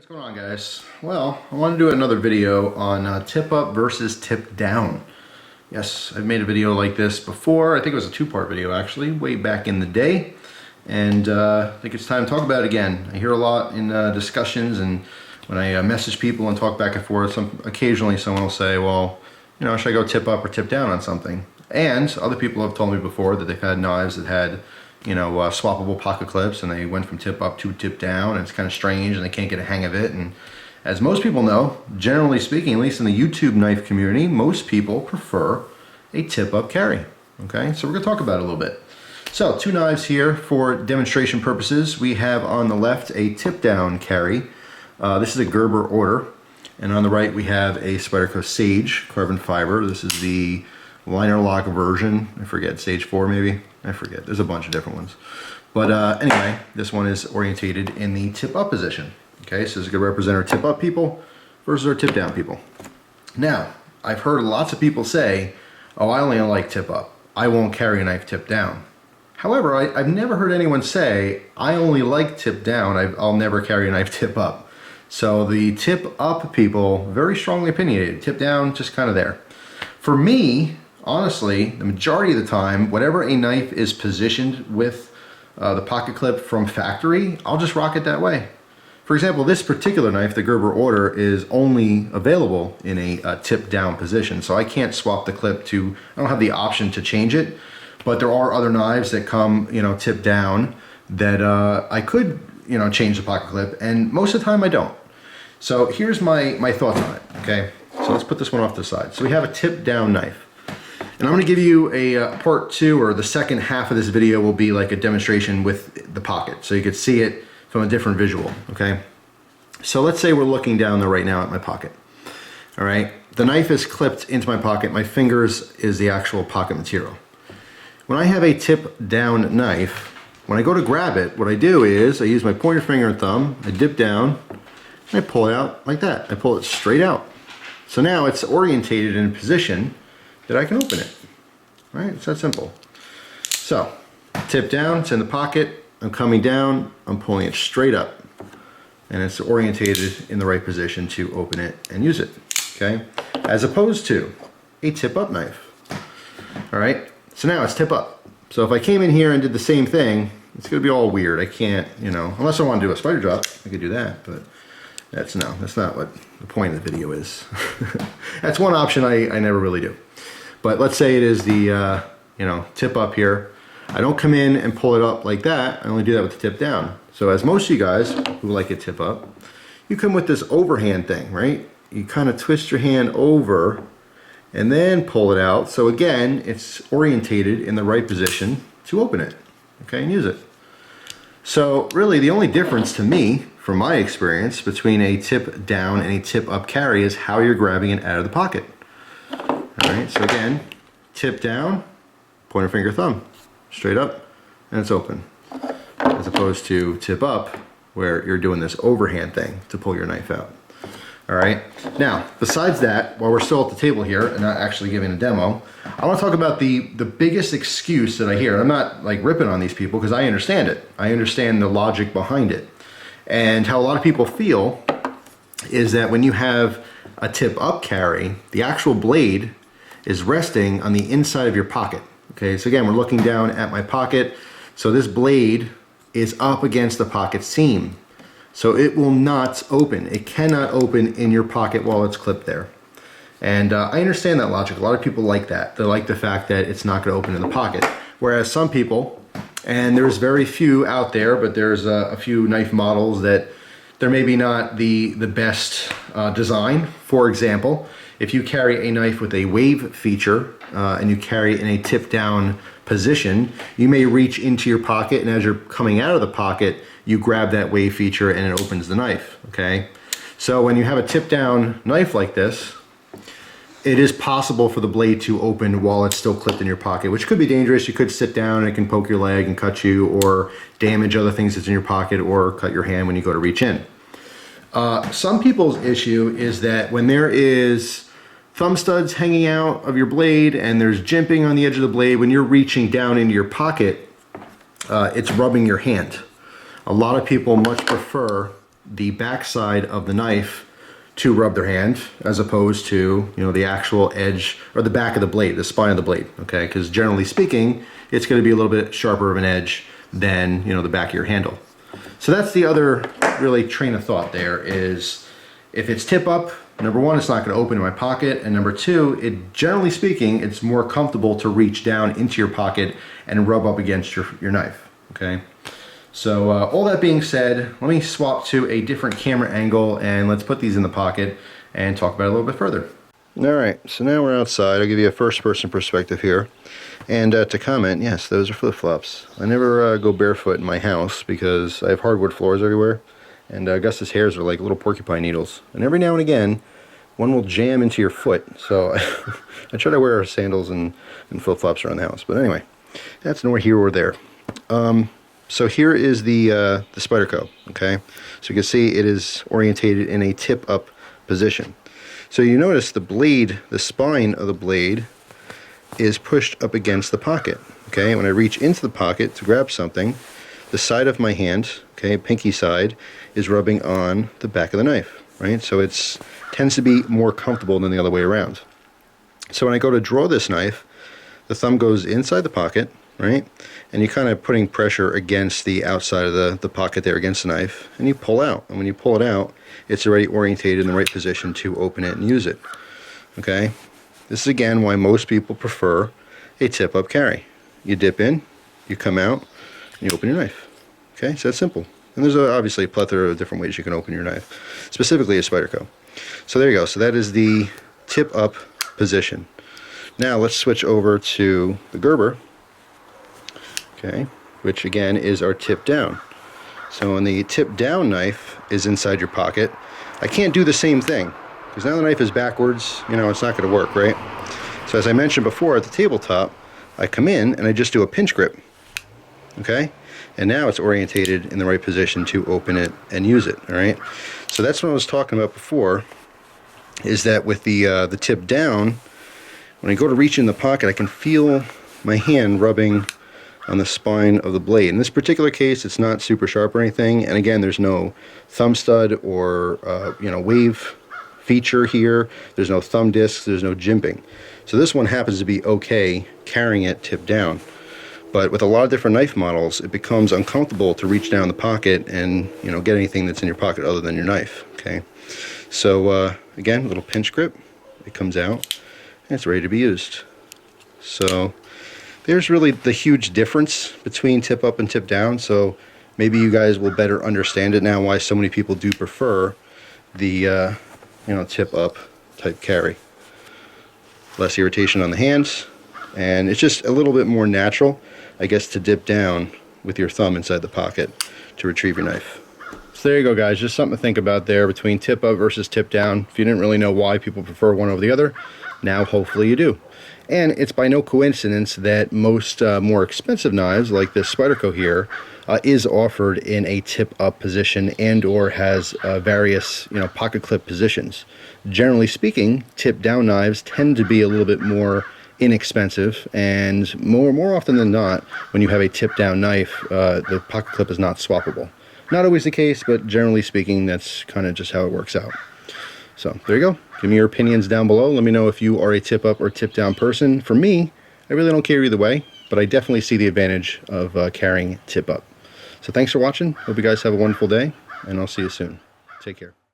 What's going on, guys? Well, I want to do another video on tip up versus tip down. Yes, I've made a video like this before. I think it was a two-part video actually, way back in the day. And I think it's time to talk about it again. I hear a lot in discussions, and when I message people and talk back and forth, occasionally someone will say, well, you know, should I go tip up or tip down on something? And other people have told me before that they've had knives that had, you know, swappable pocket clips, and they went from tip up to tip down, and it's kind of strange and they can't get a hang of it. And as most people know, generally speaking, at least in the YouTube knife community, most people prefer a tip up carry. Okay, so we're gonna talk about it a little bit. So two knives here for demonstration purposes. We have on the left a tip down carry. This is a Gerber order, and on the right we have a Spyderco Sage carbon fiber. This is the liner lock version. I forget, Sage 4 maybe? I forget, there's a bunch of different ones. But anyway, this one is orientated in the tip up position. Okay, so this is going to represent our tip up people versus our tip down people. Now, I've heard lots of people say, oh, I only like tip up. I won't carry a knife tip down. However, I've never heard anyone say, I only like tip down, I'll never carry a knife tip up. So the tip up people, very strongly opinionated. Tip down, just kind of there. For me, honestly, the majority of the time, whatever a knife is positioned with the pocket clip from factory, I'll just rock it that way. For example, this particular knife, the Gerber order, is only available in a tip down position. So I can't swap the clip to, I don't have the option to change it, but there are other knives that come, you know, tip down that I could, you know, change the pocket clip, and most of the time I don't. So here's my thoughts on it, okay? So let's put this one off to the side. So we have a tip down knife. And I'm going to give you a part two, or the second half of this video will be like a demonstration with the pocket, so you could see it from a different visual, okay? So let's say we're looking down there right now at my pocket, all right? The knife is clipped into my pocket. My fingers is the actual pocket material. When I have a tip down knife, when I go to grab it, what I do is I use my pointer finger and thumb, I dip down, and I pull it out like that. I pull it straight out. So now it's orientated in a position that I can open it. Right? It's that simple. So, tip down, it's in the pocket, I'm coming down, I'm pulling it straight up, and it's orientated in the right position to open it and use it. Okay? As opposed to a tip up knife. Alright? So now it's tip up. So if I came in here and did the same thing, it's gonna be all weird. I can't, you know, unless I want to do a spider drop, I could do that, but that's not what the point of the video is. That's one option I never really do. But let's say it is the, you know, tip up here. I don't come in and pull it up like that. I only do that with the tip down. So as most of you guys who like it tip up, you come with this overhand thing, right? You kind of twist your hand over and then pull it out. So again, it's orientated in the right position to open it, okay, and use it. So really the only difference to me, from my experience, between a tip down and a tip up carry is how you're grabbing it out of the pocket. Alright, so again, tip down, pointer finger thumb, straight up, and it's open. As opposed to tip up, where you're doing this overhand thing to pull your knife out. Alright, now, besides that, while we're still at the table here and not actually giving a demo, I want to talk about the biggest excuse that I hear. I'm not like ripping on these people because I understand it. I understand the logic behind it. And how a lot of people feel is that when you have a tip up carry, the actual blade is resting on the inside of your pocket. Okay, so again, we're looking down at my pocket. So this blade is up against the pocket seam. So it will not open. It cannot open in your pocket while it's clipped there. And I understand that logic. A lot of people like that. They like the fact that it's not going to open in the pocket. Whereas some people, and there's very few out there, but there's a few knife models that they're maybe not the best design. For example, if you carry a knife with a wave feature and you carry it in a tip down position, you may reach into your pocket, and as you're coming out of the pocket, you grab that wave feature and it opens the knife, okay? So when you have a tip down knife like this, it is possible for the blade to open while it's still clipped in your pocket, which could be dangerous. You could sit down and it can poke your leg and cut you, or damage other things that's in your pocket, or cut your hand when you go to reach in. Some people's issue is that when there is thumb studs hanging out of your blade and there's jimping on the edge of the blade, when you're reaching down into your pocket, it's rubbing your hand. A lot of people much prefer the back side of the knife to rub their hand, as opposed to, you know, the actual edge or the back of the blade, the spine of the blade, okay? Because generally speaking, it's going to be a little bit sharper of an edge than, you know, the back of your handle. So that's the other really train of thought there is, if it's tip up, number one, it's not going to open in my pocket, and number two, generally speaking, it's more comfortable to reach down into your pocket and rub up against your knife, okay? So all that being said, let me swap to a different camera angle and let's put these in the pocket and talk about it a little bit further. Alright, so now we're outside. I'll give you a first person perspective here. And to comment, yes, those are flip-flops. I never go barefoot in my house because I have hardwood floors everywhere. And Gus's hairs are like little porcupine needles. And every now and again, one will jam into your foot. So I try to wear sandals and flip-flops around the house. But anyway, that's nor here or there. So here is the Spyderco, okay? So you can see it is orientated in a tip-up position. So you notice the blade, the spine of the blade, is pushed up against the pocket, okay? When I reach into the pocket to grab something, the side of my hand, okay, pinky side, is rubbing on the back of the knife, right? So it tends to be more comfortable than the other way around. So when I go to draw this knife, the thumb goes inside the pocket, right? And you're kind of putting pressure against the outside of the pocket there against the knife, and you pull out. And when you pull it out, it's already orientated in the right position to open it and use it, okay? This is again why most people prefer a tip-up carry. You dip in, you come out, and you open your knife, okay? So that's simple. And there's obviously a plethora of different ways you can open your knife, specifically a Spyderco. So there you go. So that is the tip-up position. Now let's switch over to the Gerber, okay, which again is our tip down. So when the tip down knife is inside your pocket, I can't do the same thing because now the knife is backwards, you know, it's not going to work, right? So as I mentioned before at the tabletop, I come in and I just do a pinch grip, okay? And now it's orientated in the right position to open it and use it, all right? So that's what I was talking about before, is that with the tip down, when I go to reach in the pocket, I can feel my hand rubbing on the spine of the blade. In this particular case, it's not super sharp or anything, and again, there's no thumb stud or you know, wave feature here. There's no thumb discs, there's no jimping. So this one happens to be okay carrying it tip down. But with a lot of different knife models, it becomes uncomfortable to reach down the pocket and, you know, get anything that's in your pocket other than your knife, okay? So again, a little pinch grip, it comes out, and it's ready to be used. So there's really the huge difference between tip up and tip down, so maybe you guys will better understand it now why so many people do prefer the you know, tip up type carry. Less irritation on the hands, and it's just a little bit more natural, I guess, to dip down with your thumb inside the pocket to retrieve your knife. So there you go, guys, just something to think about there between tip up versus tip down. If you didn't really know why people prefer one over the other, now hopefully you do. And it's by no coincidence that most more expensive knives, like this Spyderco here, is offered in a tip-up position and or has various, you know, pocket clip positions. Generally speaking, tip-down knives tend to be a little bit more inexpensive, and more often than not, when you have a tip-down knife, the pocket clip is not swappable. Not always the case, but generally speaking, that's kind of just how it works out. So there you go. Give me your opinions down below. Let me know if you are a tip up or tip down person. For me, I really don't care either way, but I definitely see the advantage of carrying tip up. So thanks for watching. Hope you guys have a wonderful day, and I'll see you soon. Take care.